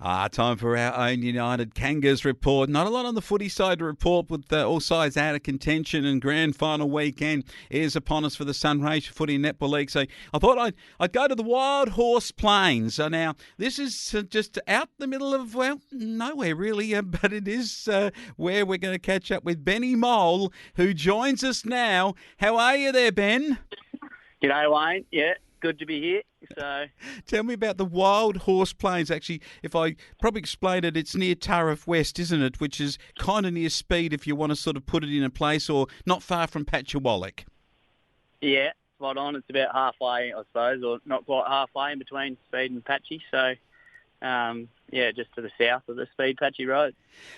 Time for our own United Kangas report. Not a lot on the footy side to report with all sides out of contention, and grand final weekend is upon us for the Sunraysia Footy and Netball League. So I thought I'd go to the Wild Horse Plains. Now, this is just out the middle of, well, nowhere really, but it is where we're going to catch up with Benny Mole, who joins us now. How are you there, Ben? G'day, Wayne. Yeah, good to be here. So, tell me about the Wild Horse Plains. Actually, if I probably explain it, it's near Tariff West, isn't it? Which is kind of near Speed, if you want to sort of put it in a place, or not far from Patchawallick. Yeah, spot on. It's about halfway, I suppose, or not quite halfway in between Speed and Patchy. So, just to the south of the Speed Patchy Road.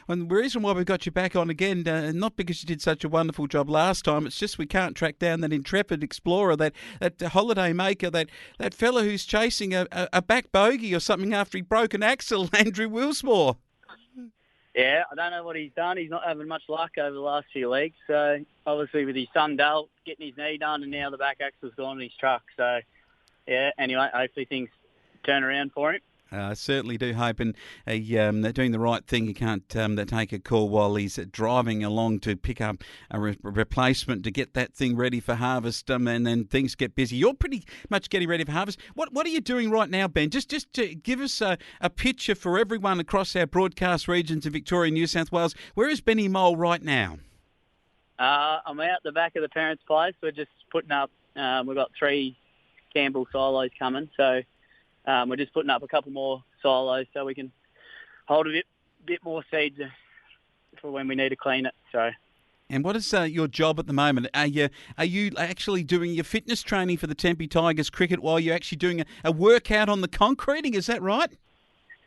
And the reason why we got you back on again, not because you did such a wonderful job last time, it's just we can't track down that intrepid explorer, that holiday maker, that fella who's chasing a back bogey or something after he broke an axle, Andrew Wilsmore. Yeah, I don't know what he's done. He's not having much luck over the last few weeks. So, obviously with his son Dale getting his knee done, and now the back axle's gone in his truck. So, yeah, anyway, hopefully things turn around for him. I certainly do hope, and they're doing the right thing. You can't take a call while he's driving along to pick up a replacement to get that thing ready for harvest, and then things get busy. You're pretty much getting ready for harvest. What are you doing right now, Ben? Just to give us a picture for everyone across our broadcast regions of Victoria and New South Wales. Where is Benny Mole right now? I'm out the back of the parents' place. We're just putting up, we've got 3 Campbell silos coming, so we're just putting up a couple more silos so we can hold a bit more seeds for when we need to clean it. So. And what is your job at the moment? Are you actually doing your fitness training for the Tempe Tigers cricket while you're actually doing a workout on the concreting? Is that right?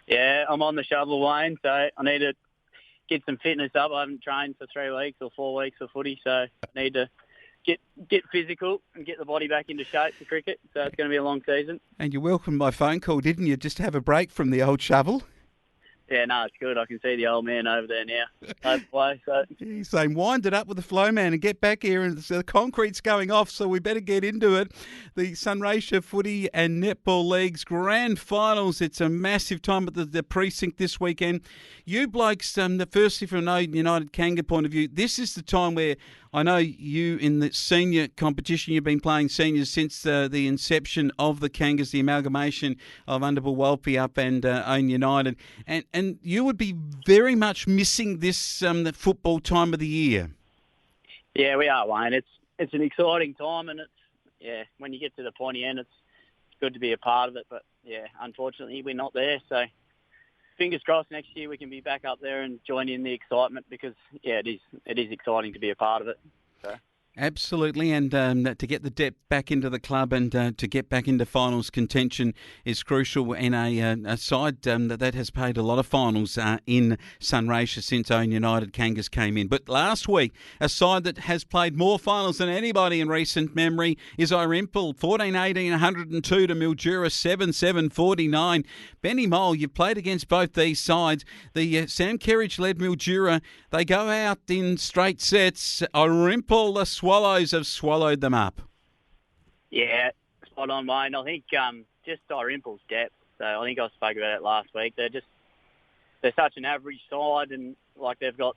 Yeah, I'm on the shovel, Wayne, so I need to get some fitness up. I haven't trained for 3 weeks or 4 weeks for footy, so I need to get physical and get the body back into shape for cricket. So it's going to be a long season. And you welcomed my phone call, didn't you, just to have a break from the old shovel? Yeah, no, it's good. I can see the old man over there now. So. He's saying, wind it up with the Flowman and get back here. And the concrete's going off, so we better get into it. The Sunraysia Footy and Netball League's grand finals. It's a massive time at the precinct this weekend. You blokes, firstly from an United Kanga point of view, this is the time where I know you in the senior competition, you've been playing seniors since the inception of the Kangas, the amalgamation of Underbull Walpy up and Own United. And you would be very much missing this the football time of the year. Yeah, we are, Wayne. It's an exciting time, and when you get to the pointy end, it's good to be a part of it. But, unfortunately, we're not there. So, fingers crossed next year we can be back up there and join in the excitement because, it is exciting to be a part of it. So. Absolutely, and to get the depth back into the club and to get back into finals contention is crucial in a side that has played a lot of finals in Sunraysia since Own United Kangas came in. But last week, a side that has played more finals than anybody in recent memory is Irymple, 14-18, 102 to Mildura, 7-7, 49. Benny Mole, you've played against both these sides. The Sam Kerridge-led Mildura, they go out in straight sets. Irymple, the Swallows have swallowed them up. Yeah, spot on, Wayne. I think just Irymple's depth. So I think I spoke about it last week. They're such an average side, and they've got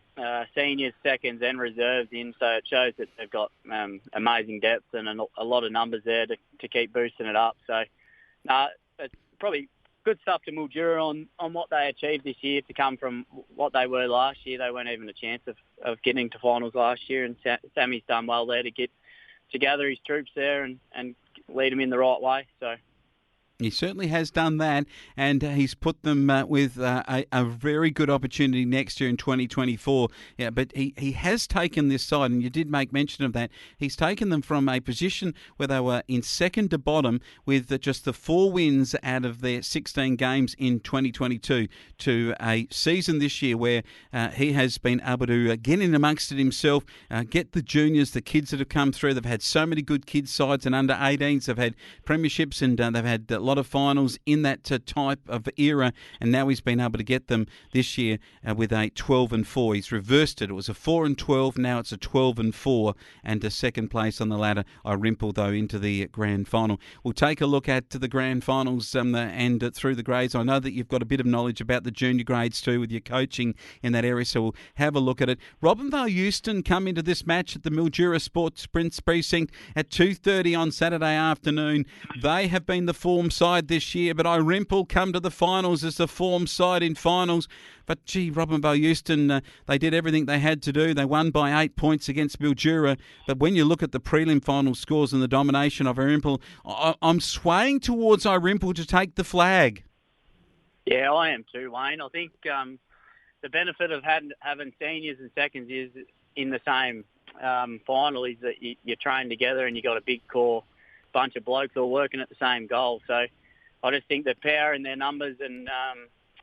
seniors, seconds, and reserves in. So it shows that they've got amazing depth and a lot of numbers there to keep boosting it up. So it's probably good stuff to Mildura on what they achieved this year to come from what they were last year. They weren't even a chance of getting to finals last year, and Sammy's done well there to gather his troops there and lead them in the right way. So. He certainly has done that, and he's put them with a very good opportunity next year in 2024. Yeah, but he has taken this side, and you did make mention of that. He's taken them from a position where they were in second to bottom with just the 4 wins out of their 16 games in 2022 to a season this year where he has been able to get in amongst it himself, get the juniors, the kids that have come through. They've had so many good kids sides and under 18s. They've had premierships, and they've had lot of finals in that type of era, and now he's been able to get them this year with a 12-4. He's reversed it. It was a 4-12, now it's a 12-4, and a second place on the ladder. Irymple, though, into the grand final. We'll take a look at the grand finals and through the grades. I know that you've got a bit of knowledge about the junior grades too with your coaching in that area, so we'll have a look at it. Robinvale Euston come into this match at the Mildura Sports Prince Precinct at 2:30 on Saturday afternoon. They have been the form side this year, but Irymple come to the finals as the form side in finals. But, gee, Robinvale Euston, they did everything they had to do. They won by 8 points against Mildura. But when you look at the prelim final scores and the domination of Irymple, I'm swaying towards Irymple to take the flag. Yeah, I am too, Wayne. I think the benefit of having seniors and seconds years in the same final is that you train together and you got a big core bunch of blokes all working at the same goal. So I just think the power in their numbers and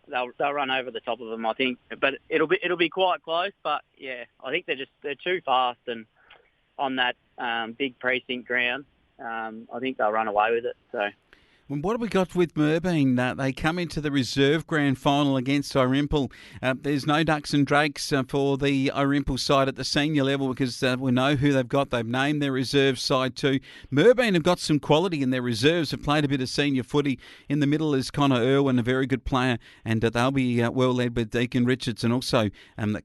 they'll run over the top of them, I think. But it'll be quite close. But yeah, I think they're too fast, and on that big precinct ground, I think they'll run away with it. So. What have we got with Merbeen? They come into the reserve grand final against Irymple. There's no ducks and drakes for the Irymple side at the senior level because we know who they've got. They've named their reserve side too. Merbeen have got some quality in their reserves, have played a bit of senior footy. In the middle is Connor Irwin, a very good player, and they'll be well led with Deacon Richards and also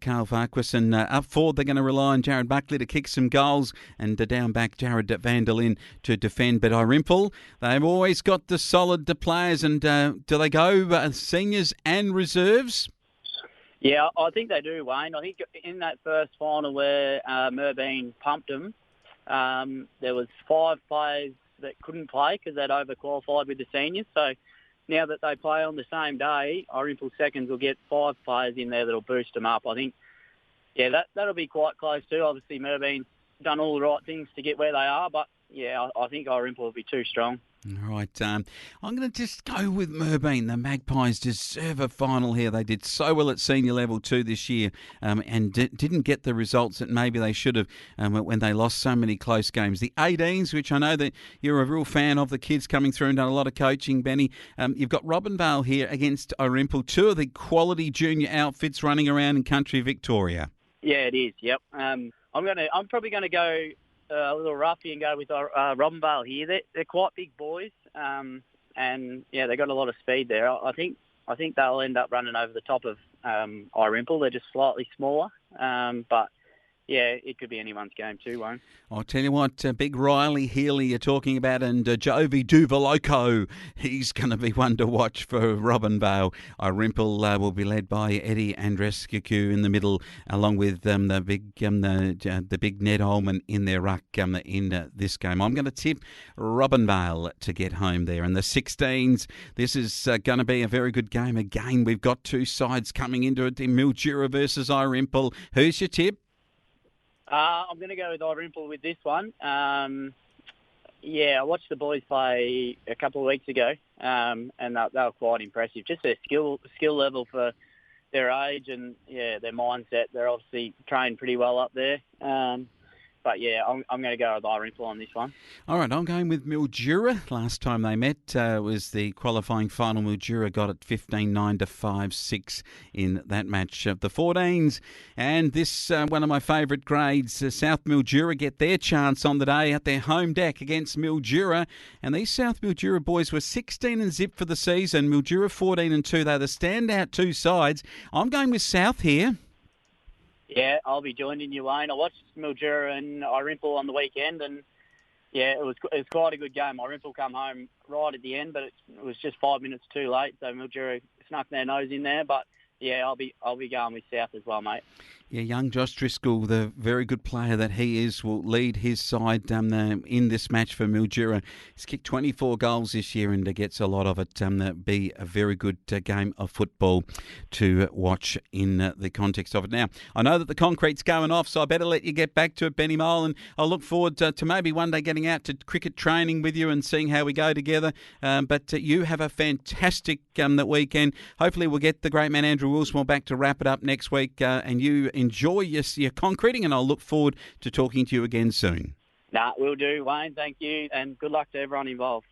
Carl Farquhar. And up forward, they're going to rely on Jared Buckley to kick some goals, and down back, Jared van der Linde to defend. But Irymple, they've always got the solid players, and do they go seniors and reserves? Yeah, I think they do, Wayne. I think in that first final where Merbeen pumped them, there was 5 players that couldn't play because they'd overqualified with the seniors. So now that they play on the same day, Irymple seconds will get 5 players in there that'll boost them up. I think, yeah, that'll be quite close too. Obviously, Merbeen's done all the right things to get where they are, but yeah, I think Irymple will be too strong. All right, I'm going to just go with Merbeen. The Magpies deserve a final here. They did so well at senior level too this year and didn't get the results that maybe they should have when they lost so many close games. The 18s, which I know that you're a real fan of, the kids coming through and done a lot of coaching, Benny. You've got Robinvale here against Irymple, 2 of the quality junior outfits running around in country Victoria. Yeah, it is, yep. I'm probably going to go a little roughy and go with Robinvale here. They're quite big boys, and yeah, they've got a lot of speed there. I think they'll end up running over the top of Irymple. They're just slightly smaller, but yeah, it could be anyone's game too, Wayne. I'll tell you what, Big Riley Healy you're talking about, and Jovi Duvaloco, he's going to be one to watch for Robinvale. Irymple will be led by Eddie Andrescu in the middle, along with the big Ned Holman in their ruck in this game. I'm going to tip Robinvale to get home there. And the 16s, this is going to be a very good game. Again, we've got 2 sides coming into it, Mildura versus Irymple. Who's your tip? I'm going to go with Irymple with this one. Yeah, I watched the boys play a couple of weeks ago, and they were quite impressive. Just their skill level for their age and yeah, their mindset. They're obviously trained pretty well up there. But yeah, I'm going to go with Irymple on this one. All right, I'm going with Mildura. Last time they met was the qualifying final. Mildura got it 15-9 to 5-6 in that match. The 14s, and this one of my favourite grades, South Mildura get their chance on the day at their home deck against Mildura. And these South Mildura boys were 16-0 for the season. Mildura 14-2. They're the standout 2 sides. I'm going with South here. Yeah, I'll be joining you, Wayne. I watched Mildura and Irymple on the weekend, and yeah, it was quite a good game. Irymple come home right at the end, but it was just 5 minutes too late, so Mildura snuck their nose in there. But yeah, I'll be going with South as well, mate. Yeah, young Josh Driscoll, the very good player that he is, will lead his side in this match for Mildura. He's kicked 24 goals this year and gets a lot of it. Be a very good game of football to watch in the context of it. Now, I know that the concrete's going off, so I better let you get back to it, Benny Mole, and I'll look forward to maybe one day getting out to cricket training with you and seeing how we go together. But you have a fantastic that weekend. Hopefully we'll get the great man Andrew Wilsmore back to wrap it up next week, and you enjoy your concreting, and I'll look forward to talking to you again soon. We'll do, Wayne. Thank you, and good luck to everyone involved.